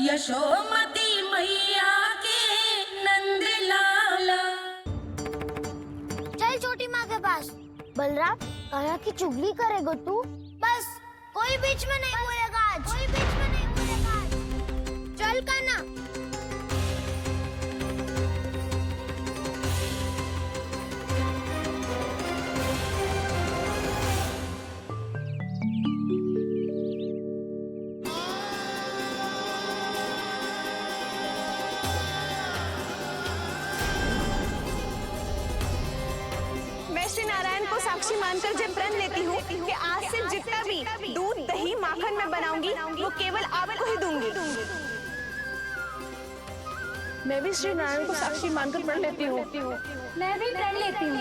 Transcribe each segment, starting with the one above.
यशोमती मैया के नंद लाला। चल छोटी माँ के पास। बलराम, कान्हा की चुगली करेगा तू? बस, कोई बीच में नहीं बोलेगा आज। कोई बीच में नहीं बोलेगा आज। चल कान्हा। नारायण को साक्षी मानकर जब प्रण लेती हूँ कि आज से जितना भी दूध दही माखन मैं बनाऊंगी वो केवल आपको ही दूंगी। मैं भी श्री नारायण को साक्षी मानकर प्रण लेती हूँ। मैं भी प्रण लेती हूँ।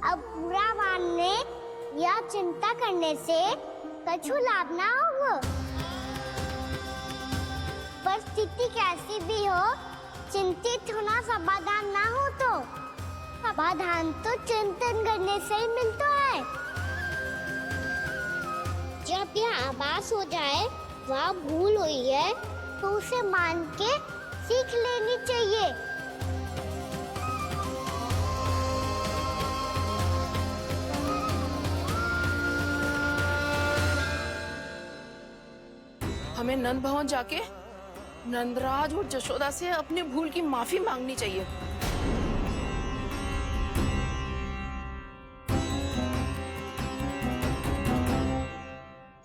अब बुरा मानने या चिंता करने से कछु लाभ ना होगा। परिस्थिति कैसी भी हो, चिंतित होना समाधान ना हो तो समाधान तो चिंतन करने से ही मिलता है। जब यह आभास हो जाए वह भूल हुई है तो उसे मान के सीख लेनी चाहिए। हमें नंद भवन जाके नंदराज और जशोदा से अपनी भूल की माफी मांगनी चाहिए।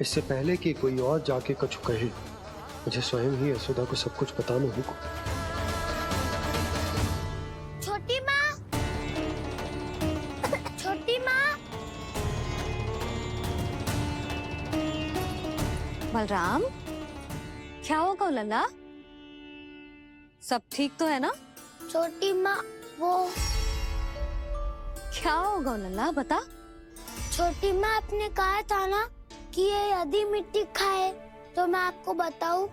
इससे पहले कि कोई और जाके कछु कहे, मुझे स्वयं ही यशोदा को सब कुछ बताना होगा। छोटी माँ, छोटी माँ। बलराम, क्या होगा लल्ला? सब ठीक तो है ना? छोटी माँ, वो क्या होगा लल्ला, बता। छोटी माँ, आपने कहा था ना कि ये यदि मिट्टी खाए तो मैं आपको बताऊं।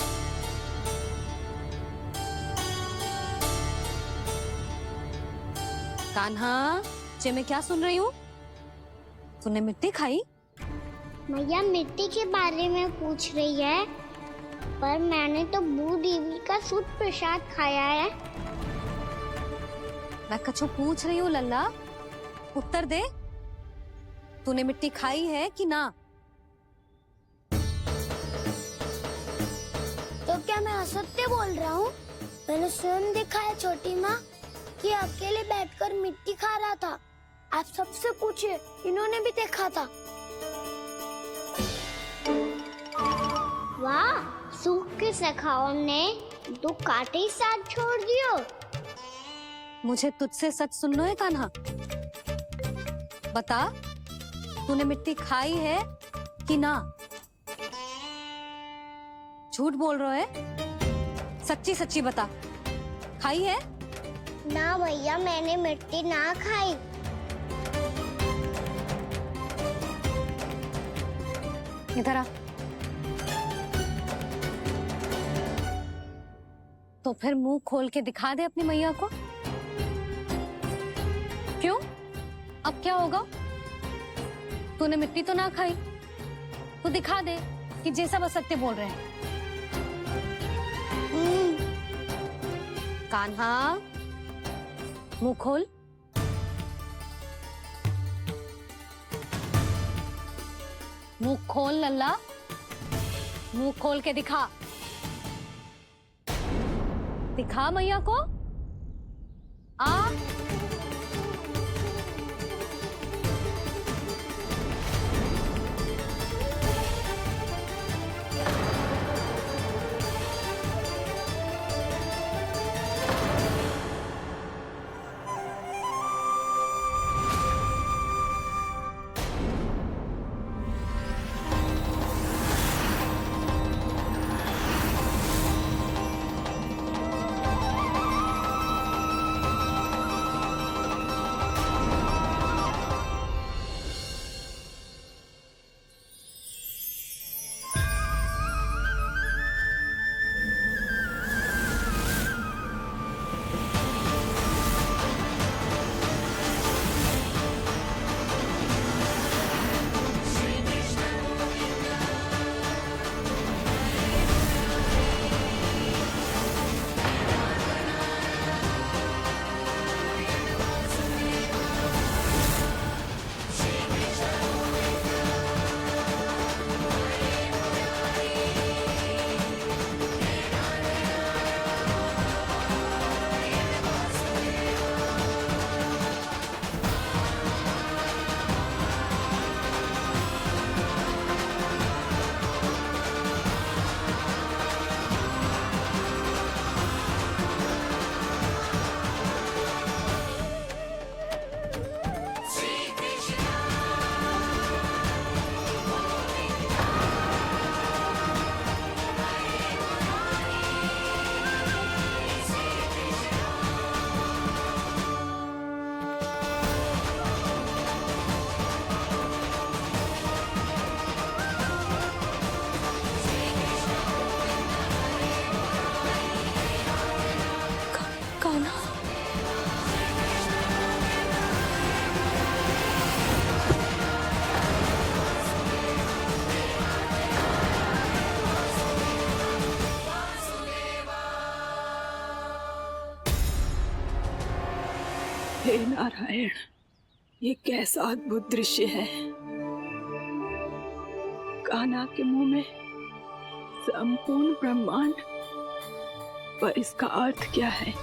कान्हा, जे मैं क्या सुन रही हूँ? तूने मिट्टी खाई? मैया मिट्टी के बारे में पूछ रही है, पर मैंने तो भू देवी का शुद्ध प्रसाद खाया है। मैं कछु पूछ रही हूँ लल्ला, उत्तर दे। तूने मिट्टी खाई है कि ना? तो क्या मैं असत्य बोल रहा हूँ? मैंने स्वयं देखा है छोटी माँ कि अकेले बैठकर मिट्टी खा रहा था। आप सबसे पूछिए, इन्होंने भी देखा था। वाह, सूख के सखाओं ने दो कांटे ही साथ छोड़ दियो। मुझे तुझसे सच सुनना है कान्हा। बता, तूने मिट्टी खाई है कि ना? झूठ बोल रहा है, सच्ची सच्ची बता, खाई है? ना भैया, मैंने मिट्टी ना खाई। इधर आ। तो फिर मुंह खोल के दिखा दे अपनी मैया को। क्यों? अब क्या होगा? तूने मिट्टी तो ना खाई, तो दिखा दे कि जे सब असत्य बोल रहे हैं। कान्हा, मुंह खोल। मुंह खोल लल्ला, मुंह खोल के दिखा। दिखा मैया को। आ हे नारायण, ये कैसा अद्भुत दृश्य है। कान्हा के मुंह में संपूर्ण ब्रह्मांड, पर इसका अर्थ क्या है?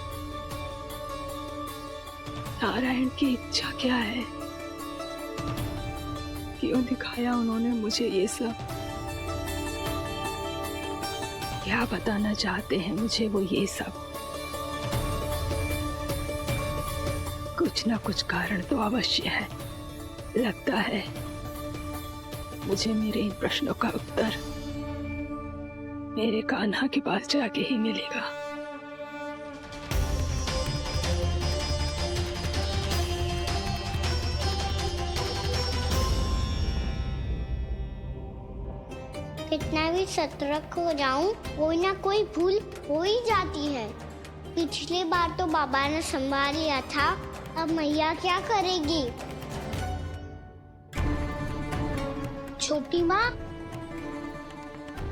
नारायण की इच्छा क्या है? क्यों दिखाया उन्होंने मुझे ये सब? क्या बताना चाहते हैं मुझे वो ये सब? कुछ ना कुछ कारण तो अवश्य है। लगता है मुझे मेरे इन प्रश्नों का उत्तर मेरे कान्हा के पास जाके ही मिलेगा। कितना भी सतर्क हो जाऊं, कोई ना कोई भूल हो ही जाती है। पिछली बार तो बाबा ने संभाल लिया था, अब मैया क्या करेगी? छोटी माँ,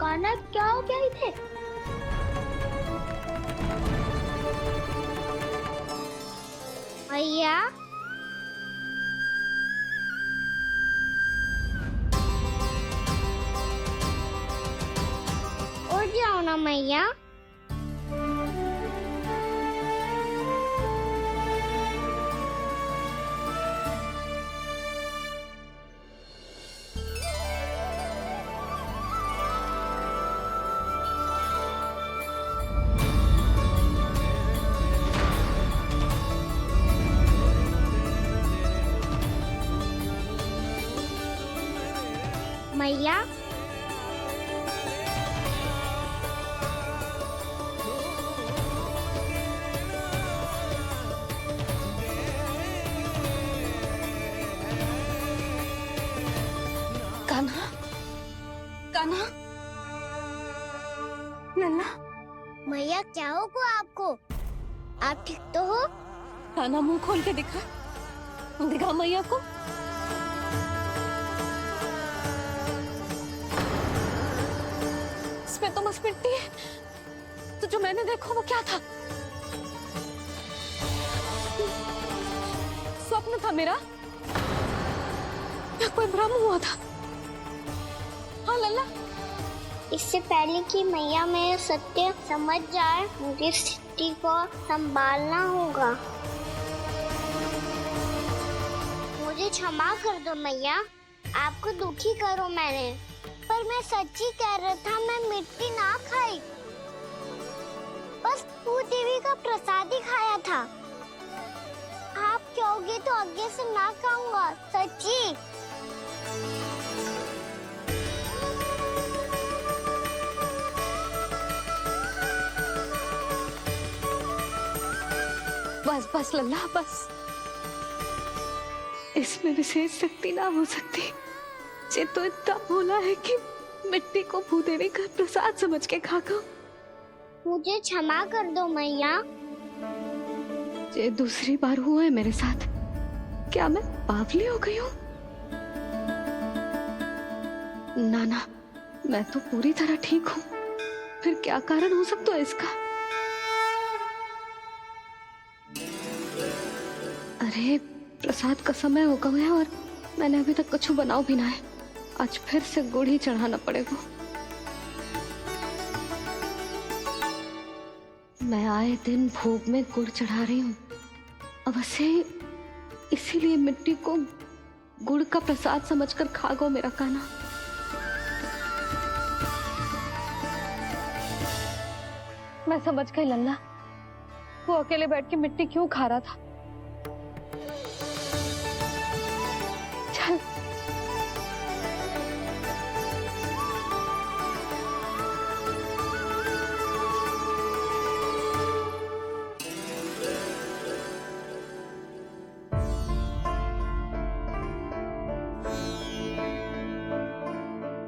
कान्हा क्या हो गया इधर? मैया, उठ जाओ ना मैया। मैया, कान्हा, कान्हा, लल्ला, मैया क्या होगा आपको? आप ठीक तो हो? कान्हा मुंह खोल के दिखा, दिखा मैया को। इसमें तो बस मिट्टी है, तो जो मैंने देखा वो क्या था? स्वप्न था मेरा या कोई भ्रम हुआ था? हाँ लल्ला, इससे पहले कि मैया मेरा सत्य समझ जाए, मुझे स्थिति को संभालना होगा। मुझे क्षमा कर दो मैया, आपको दुखी करो मैंने, पर मैं सच्ची कह रहा था, मैं मिट्टी ना खाई, बस तू देवी का प्रसाद ही खाया था। आप कहोगे तो आगे से ना खाऊंगा, सच्ची। बस बस लल्ला, बस। इसमें विशेष शक्ति ना हो सकती। ये तो इतना भोला है कि मिट्टी को भूदेवी का प्रसाद समझ के खागा। मुझे क्षमा कर दो मैया। ये दूसरी बार हुआ है मेरे साथ। क्या मैं बावली हो गई हूँ? ना ना, मैं तो पूरी तरह ठीक हूँ। फिर क्या कारण हो सकता है इसका? अरे प्रसाद का समय हो गया है और मैंने अभी तक कुछ बनाओ भी ना है। आज फिर से गुड़ ही चढ़ाना पड़ेगा। मैं आए दिन भोग में गुड़ चढ़ा रही हूँ, अवश्य इसीलिए मिट्टी को गुड़ का प्रसाद समझकर खा गो मेरा कान्हा। मैं समझ गई लल्ला, वो अकेले बैठ के मिट्टी क्यों खा रहा था। चल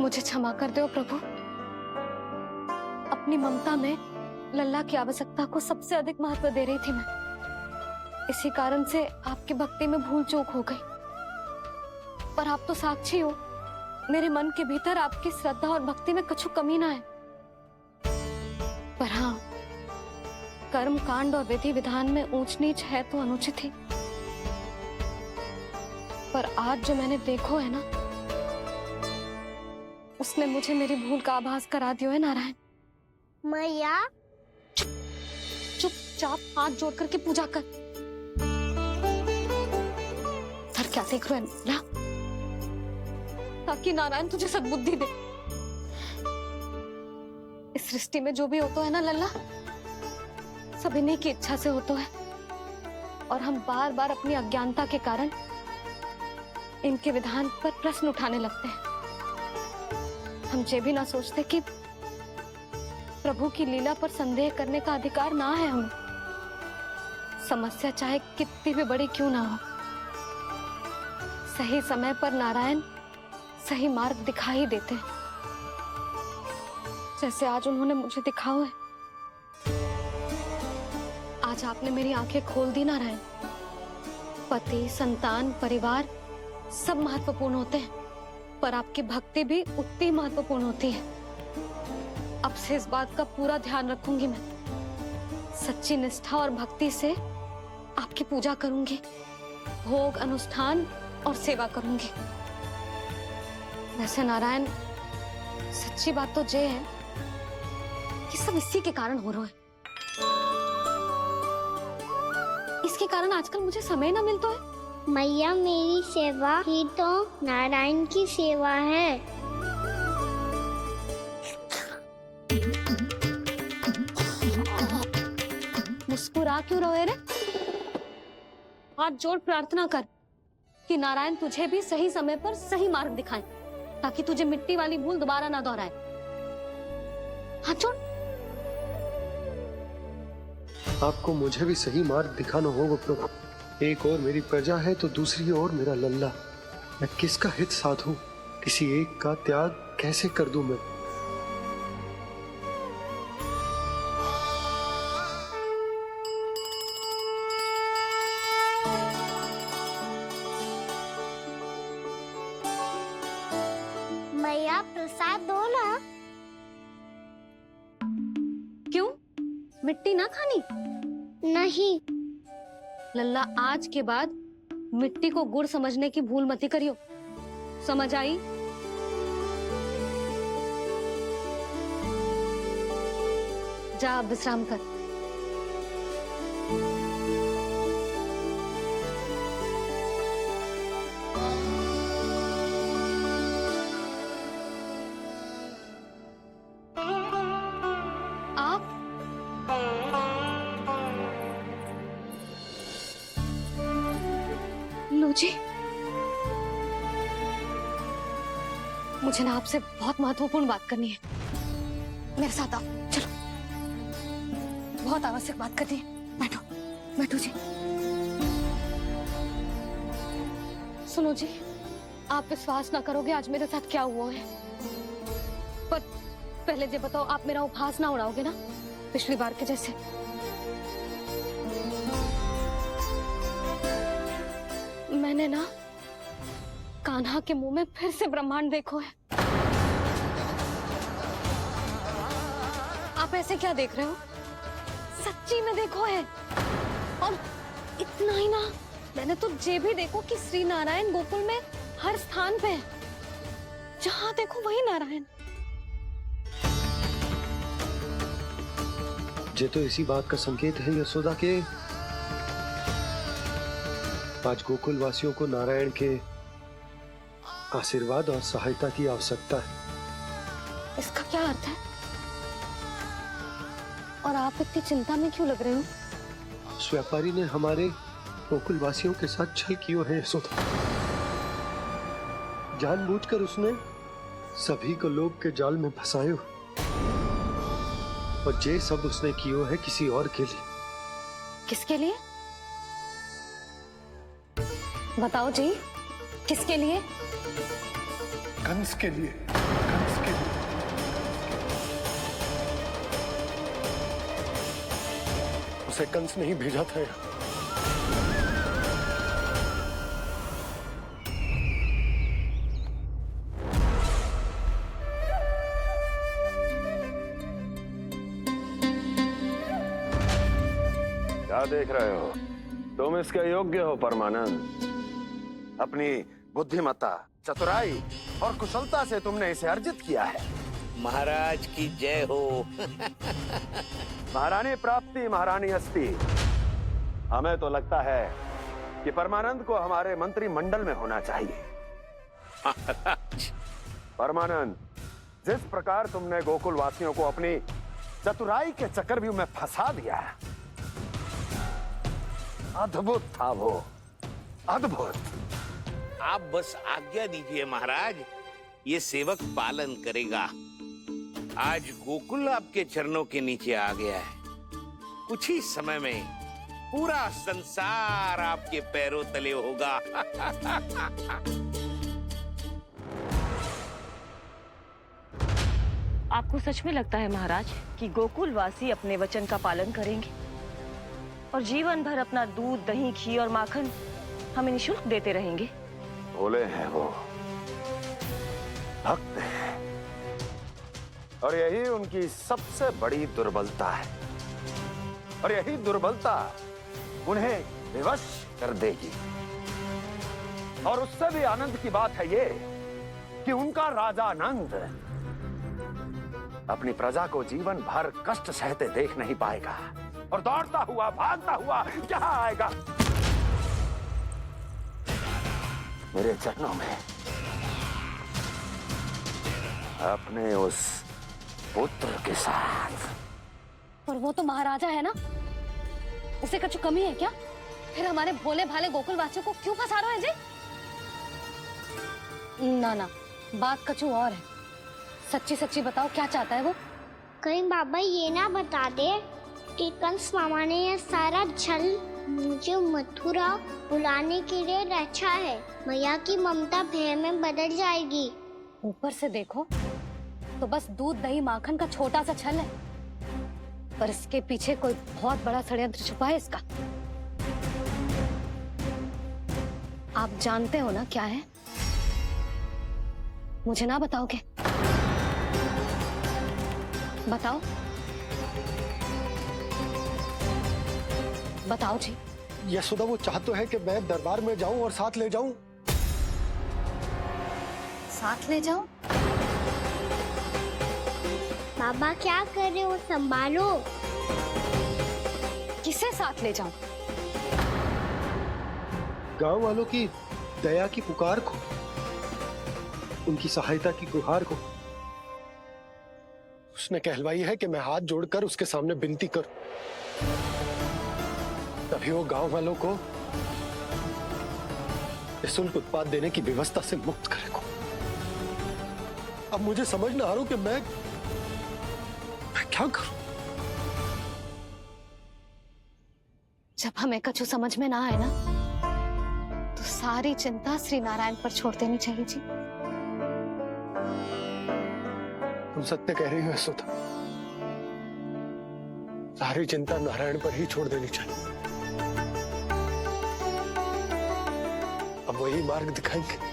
मुझे क्षमा कर दो प्रभु। अपनी ममता में लल्ला की आवश्यकता को सबसे अधिक महत्व दे रही थी मैं। इसी कारण से आपकी भक्ति में भूल चूक हो गई। पर आप तो साक्षी हो, मेरे मन के भीतर आपकी श्रद्धा और भक्ति में कुछ कमी ना है। पर हाँ, कर्म कांड और विधि विधान में ऊंच नीच है तो अनुचित ही। पर आज जो मैंने देखो है ना, उसने मुझे मेरी भूल का आभास करा दियो है नारायण। मैया चुपचाप हाथ जोड़ करके पूजा कर। सर क्या देख रहे हो ना, ताकि नारायण तुझे सद्बुद्धि दे। इस सृष्टि में जो भी होता है ना लल्ला, सब इन्हीं की इच्छा से होता है, और हम बार बार अपनी अज्ञानता के कारण इनके विधान पर प्रश्न उठाने लगते हैं। हम ये भी ना सोचते कि प्रभु की लीला पर संदेह करने का अधिकार ना है हमें। समस्या चाहे कितनी भी बड़ी क्यों ना हो, सही समय पर नारायण सही मार्ग दिखा ही देते हैं, जैसे आज उन्होंने मुझे दिखाओ है। आज आपने मेरी आंखें खोल दी नारायण। पति, संतान, परिवार सब महत्वपूर्ण होते हैं, पर आपकी भक्ति भी उतनी महत्वपूर्ण होती है। अब से इस बात का पूरा ध्यान रखूंगी मैं। सच्ची निष्ठा और भक्ति से आपकी पूजा करूंगी, भोग, अनुष्ठान और सेवा करूंगी। वैसे नारायण, सच्ची बात तो ये है कि सब इसी के कारण हो रहा है। इसके कारण आजकल मुझे समय ना मिलता है। मैया, मेरी सेवा ही तो नारायण की सेवा है। मुस्कुरा क्यों रहे रे? हाथ जोड़ प्रार्थना कर कि नारायण तुझे भी सही समय पर सही मार्ग दिखाएं, ताकि तुझे मिट्टी वाली भूल दोबारा ना दोहराए। हाथ जोड़। आपको मुझे भी सही मार्ग दिखाना होगा प्रभु। एक और मेरी प्रजा है तो दूसरी ओर मेरा लल्ला। मैं किसका हित साधूं? किसी एक का त्याग कैसे कर दूं मैं? मैया, प्रसाद दो ना। क्यों? मिट्टी ना खानी? नहीं। लल्ला, आज के बाद मिट्टी को गुड़ समझने की भूल मत करियो। समझ आई? जा विश्राम कर। आप लो जी, मुझे ना आपसे बहुत महत्वपूर्ण बात करनी है। मेरे साथ आओ, चलो। बहुत आवश्यक बात करनी है। बैठो, बैठो जी। सुनो जी, आप विश्वास ना करोगे आज मेरे साथ क्या हुआ है। पर पहले ये बताओ, आप मेरा उपहास ना उड़ाओगे ना पिछली बार के जैसे? मैंने ना कान्हा के मुंह में फिर से ब्रह्मांड देखो है। आप ऐसे क्या देख रहे हो? सच्ची में देखो है। और इतना ही ना, मैंने तो ये भी देखो कि श्री नारायण गोकुल में हर स्थान पे है। जहां देखो वही नारायण। ये तो इसी बात का संकेत है यशोदा के आज गोकुल वासियों को नारायण के आशीर्वाद और सहायता की आवश्यकता है। इसका क्या अर्थ है? और आप इतनी चिंता में क्यों लग रहे हो? उस व्यापारी ने हमारे गोकुल वासियों के साथ छल किया है यशोदा। जानबूझकर उसने सभी को लोभ के जाल में फंसायो, और ये सब उसने किया है किसी और के लिए। किसके लिए? बताओ जी, किसके लिए? कंस के लिए। कंस के लिए। उसे कंस नहीं भेजा था यहाँ। क्या देख रहे हो? तुम इसके योग्य हो परमानंद। अपनी बुद्धिमत्ता, चतुराई और कुशलता से तुमने इसे अर्जित किया है। महाराज की जय हो। महारानी प्राप्ति महारानी हस्ती। हमें तो लगता है कि परमानंद को हमारे मंत्रिमंडल में होना चाहिए। परमानंद, जिस प्रकार तुमने गोकुल वासियों को अपनी चतुराई के चक्रव्यूह में फंसा दिया, अद्भुत था वो, अद्भुत। आप बस आज्ञा दीजिए महाराज, ये सेवक पालन करेगा। आज गोकुल आपके चरणों के नीचे आ गया है। कुछ ही समय में पूरा संसार आपके पैरों तले होगा। आपको सच में लगता है महाराज कि गोकुल वासी अपने वचन का पालन करेंगे और जीवन भर अपना दूध, दही, घी और माखन हमें निःशुल्क देते रहेंगे? भोले हैं वो, भक्त हैं, और यही उनकी सबसे बड़ी दुर्बलता है। और यही दुर्बलता उन्हें विवश कर देगी। और उससे भी आनंद की बात है ये कि उनका राजा आनंद अपनी प्रजा को जीवन भर कष्ट सहते देख नहीं पाएगा और दौड़ता हुआ, भागता हुआ यहाँ आएगा मेरे चरणों में, अपने उस पुत्र के साथ। पर वो तो महाराजा है ना, उसे कुछ कमी है क्या? फिर हमारे भोले भाले गोकुल वासियों को क्यों फंसा रहे हैं जी? ना ना, बात कछु और है। सच्ची सच्ची बताओ, क्या चाहता है वो? कहीं बाबा ये ना बता दे कि कंस मामा ने यह सारा छल मुझे मथुरा बुलाने के लिए रचा है। मैया की ममता भय में बदल जाएगी। ऊपर से देखो तो बस दूध, दही, माखन का छोटा सा छल है, पर इसके पीछे कोई बहुत बड़ा षड्यंत्र छुपा है इसका। आप जानते हो ना क्या है? मुझे ना बताओगे? बताओ बताओ जी। यशोदा, वो चाह तो है कि मैं दरबार में जाऊं और साथ ले जाऊं। साथ ले जाओ? बाबा क्या कर रहे हो, संभालो। किसे साथ ले जाऊं? गांव वालों की दया की पुकार को, उनकी सहायता की गुहार को। उसने कहलवाई है कि मैं हाथ जोड़कर उसके सामने विनती करूं, तभी वो गांव वालों को निःशुल्क उत्पाद देने की व्यवस्था से मुक्त करेगा। अब मुझे समझ ना आ रहा कि मैं क्या करूं। जब हमें कछु समझ में ना आए ना, तो सारी चिंता श्री नारायण पर छोड़ देनी चाहिए जी। तुम सत्य कह रही हो यशोदा, सारी चिंता नारायण पर ही छोड़ देनी चाहिए। अब वही मार्ग दिखाएंगे।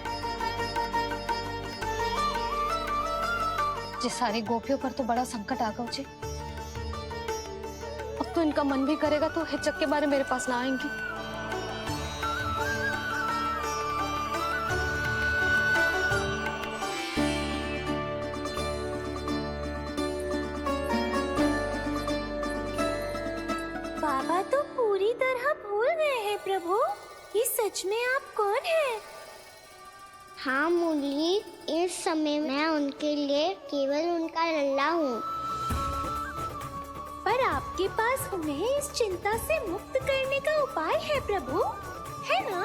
जी सारी गोपियों पर तो बड़ा संकट आ गया जी। अब तो इनका मन भी करेगा तो हिचक के बारे मेरे पास ना आएंगी। बाबा तो पूरी तरह भूल गए हैं प्रभु, ये सच में आप कौन हैं? हाँ मुरली, इस समय मैं उनके लिए केवल उनका लल्ला हूँ। पर आपके पास उन्हें इस चिंता से मुक्त करने का उपाय है प्रभु, है ना?